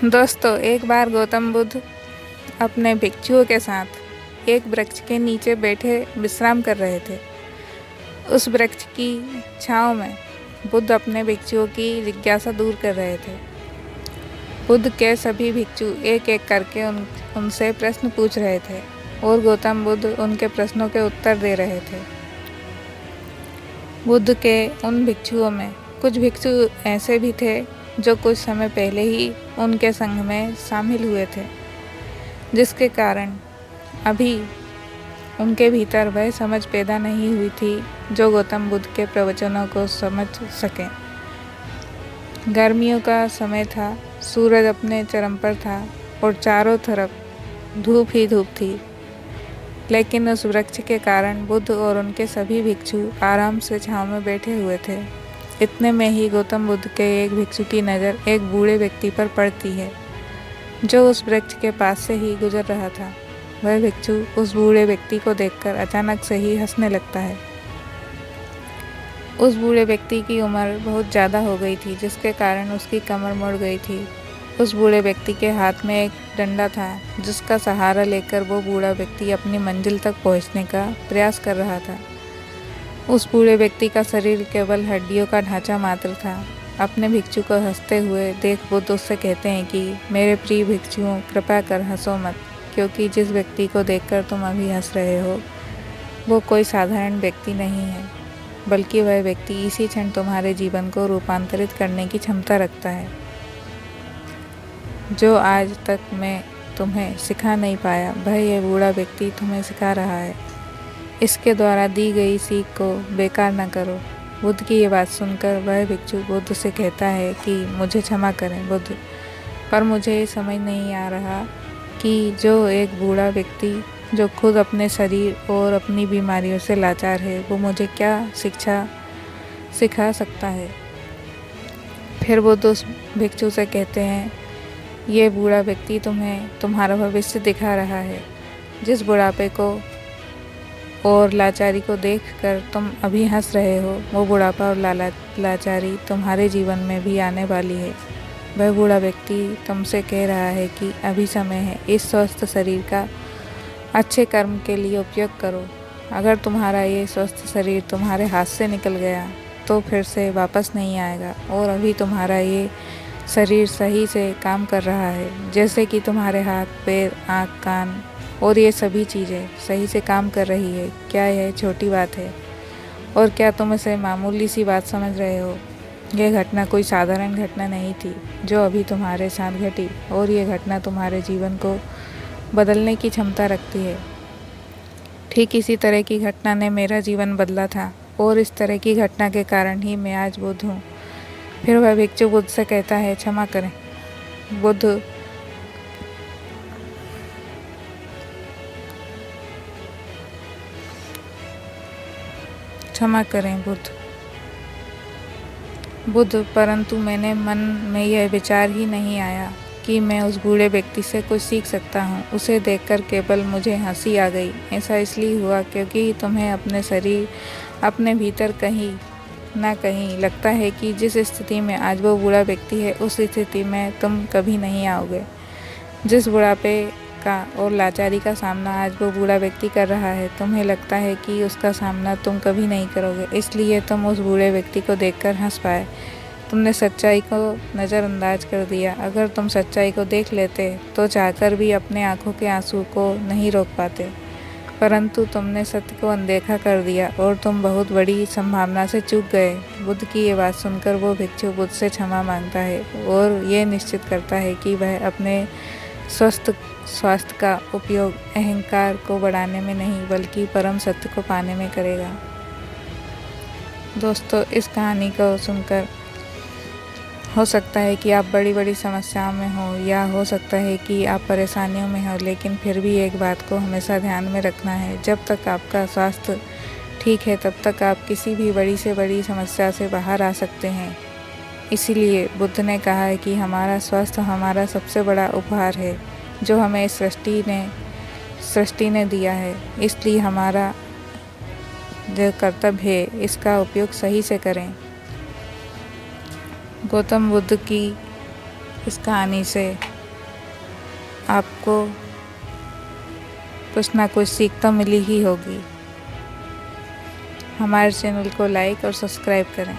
दोस्तों, एक बार गौतम बुद्ध अपने भिक्षुओं के साथ एक वृक्ष के नीचे बैठे विश्राम कर रहे थे। उस वृक्ष की छांव में बुद्ध अपने भिक्षुओं की जिज्ञासा दूर कर रहे थे। बुद्ध के सभी भिक्षु एक एक करके उनसे प्रश्न पूछ रहे थे और गौतम बुद्ध उनके प्रश्नों के उत्तर दे रहे थे। बुद्ध के उन भिक्षुओं में कुछ भिक्षु ऐसे भी थे जो कुछ समय पहले ही उनके संघ में शामिल हुए थे, जिसके कारण अभी उनके भीतर वह समझ पैदा नहीं हुई थी जो गौतम बुद्ध के प्रवचनों को समझ सकें। गर्मियों का समय था, सूरज अपने चरम पर था और चारों तरफ धूप ही धूप थी, लेकिन उस वृक्ष के कारण बुद्ध और उनके सभी भिक्षु आराम से छांव में बैठे हुए थे। इतने में ही गौतम बुद्ध के एक भिक्षु की नज़र एक बूढ़े व्यक्ति पर पड़ती है जो उस वृक्ष के पास से ही गुजर रहा था। वह भिक्षु उस बूढ़े व्यक्ति को देखकर अचानक से ही हंसने लगता है। उस बूढ़े व्यक्ति की उम्र बहुत ज़्यादा हो गई थी, जिसके कारण उसकी कमर मुड़ गई थी। उस बूढ़े व्यक्ति के हाथ में एक डंडा था, जिसका सहारा लेकर वो बूढ़ा व्यक्ति अपनी मंजिल तक पहुंचने का प्रयास कर रहा था। उस बूढ़े व्यक्ति का शरीर केवल हड्डियों का ढांचा मात्र था। अपने भिक्षु को हंसते हुए देख बुद्ध उससे कहते हैं कि मेरे प्रिय भिक्षुओं, कृपया कर हंसो मत, क्योंकि जिस व्यक्ति को देखकर तुम अभी हंस रहे हो वो कोई साधारण व्यक्ति नहीं है, बल्कि वह व्यक्ति इसी क्षण तुम्हारे जीवन को रूपांतरित करने की क्षमता रखता है। जो आज तक मैं तुम्हें सिखा नहीं पाया, वह यह बूढ़ा व्यक्ति तुम्हें सिखा रहा है। इसके द्वारा दी गई सीख को बेकार न करो। बुद्ध की ये बात सुनकर वह भिक्षु बुद्ध से कहता है कि मुझे क्षमा करें बुद्ध, पर मुझे ये समझ नहीं आ रहा कि जो एक बूढ़ा व्यक्ति जो खुद अपने शरीर और अपनी बीमारियों से लाचार है, वो मुझे क्या शिक्षा सिखा सकता है। फिर बुद्ध उस भिक्षु से कहते हैं, ये बूढ़ा व्यक्ति तुम्हें तुम्हारा भविष्य दिखा रहा है। जिस बुढ़ापे को और लाचारी को देखकर तुम अभी हंस रहे हो, वो बुढ़ापा और लाचारी तुम्हारे जीवन में भी आने वाली है। वह बूढ़ा व्यक्ति तुमसे कह रहा है कि अभी समय है, इस स्वस्थ शरीर का अच्छे कर्म के लिए उपयोग करो। अगर तुम्हारा ये स्वस्थ शरीर तुम्हारे हाथ से निकल गया तो फिर से वापस नहीं आएगा, और अभी तुम्हारा ये शरीर सही से काम कर रहा है, जैसे कि तुम्हारे हाथ, पैर, आँख, कान और ये सभी चीज़ें सही से काम कर रही है। क्या यह छोटी बात है? और क्या तुम इसे मामूली सी बात समझ रहे हो? यह घटना कोई साधारण घटना नहीं थी जो अभी तुम्हारे साथ घटी, और ये घटना तुम्हारे जीवन को बदलने की क्षमता रखती है। ठीक इसी तरह की घटना ने मेरा जीवन बदला था, और इस तरह की घटना के कारण ही मैं आज बुद्ध हूँ। फिर वह भिक्षु बुद्ध से कहता है, क्षमा करें बुद्ध, क्षमा करें बुद्ध, परंतु मेरे मन में यह विचार ही नहीं आया कि मैं उस बूढ़े व्यक्ति से कुछ सीख सकता हूँ। उसे देखकर केवल मुझे हंसी आ गई। ऐसा इसलिए हुआ क्योंकि तुम्हें अपने शरीर, अपने भीतर कहीं ना कहीं लगता है कि जिस स्थिति में आज वो बूढ़ा व्यक्ति है, उस स्थिति में तुम कभी नहीं आओगे। जिस बुढ़ापे का और लाचारी का सामना आज वो बूढ़ा व्यक्ति कर रहा है, तुम्हें लगता है कि उसका सामना तुम कभी नहीं करोगे, इसलिए तुम उस बूढ़े व्यक्ति को देखकर हंस पाए। तुमने सच्चाई को नज़रअंदाज कर दिया। अगर तुम सच्चाई को देख लेते तो चाहकर भी अपने आंखों के आंसू को नहीं रोक पाते, परंतु तुमने सत्य को अनदेखा कर दिया और तुम बहुत बड़ी संभावना से चूक गए। बुद्ध की ये बात सुनकर वो भिक्षु बुद्ध से क्षमा मांगता है और ये निश्चित करता है कि वह अपने स्वास्थ्य का उपयोग अहंकार को बढ़ाने में नहीं, बल्कि परम सत्य को पाने में करेगा। दोस्तों, इस कहानी को सुनकर हो सकता है कि आप बड़ी बड़ी समस्याओं में हो, या हो सकता है कि आप परेशानियों में हो, लेकिन फिर भी एक बात को हमेशा ध्यान में रखना है, जब तक आपका स्वास्थ्य ठीक है तब तक आप किसी भी बड़ी से बड़ी समस्या से बाहर आ सकते हैं। इसीलिए बुद्ध ने कहा है कि हमारा स्वास्थ्य हमारा सबसे बड़ा उपहार है जो हमें सृष्टि ने दिया है। इसलिए हमारा जो कर्तव्य है, इसका उपयोग सही से करें। गौतम बुद्ध की इस कहानी से आपको कुछ ना कुछ सीख तो मिली ही होगी। हमारे चैनल को लाइक और सब्सक्राइब करें।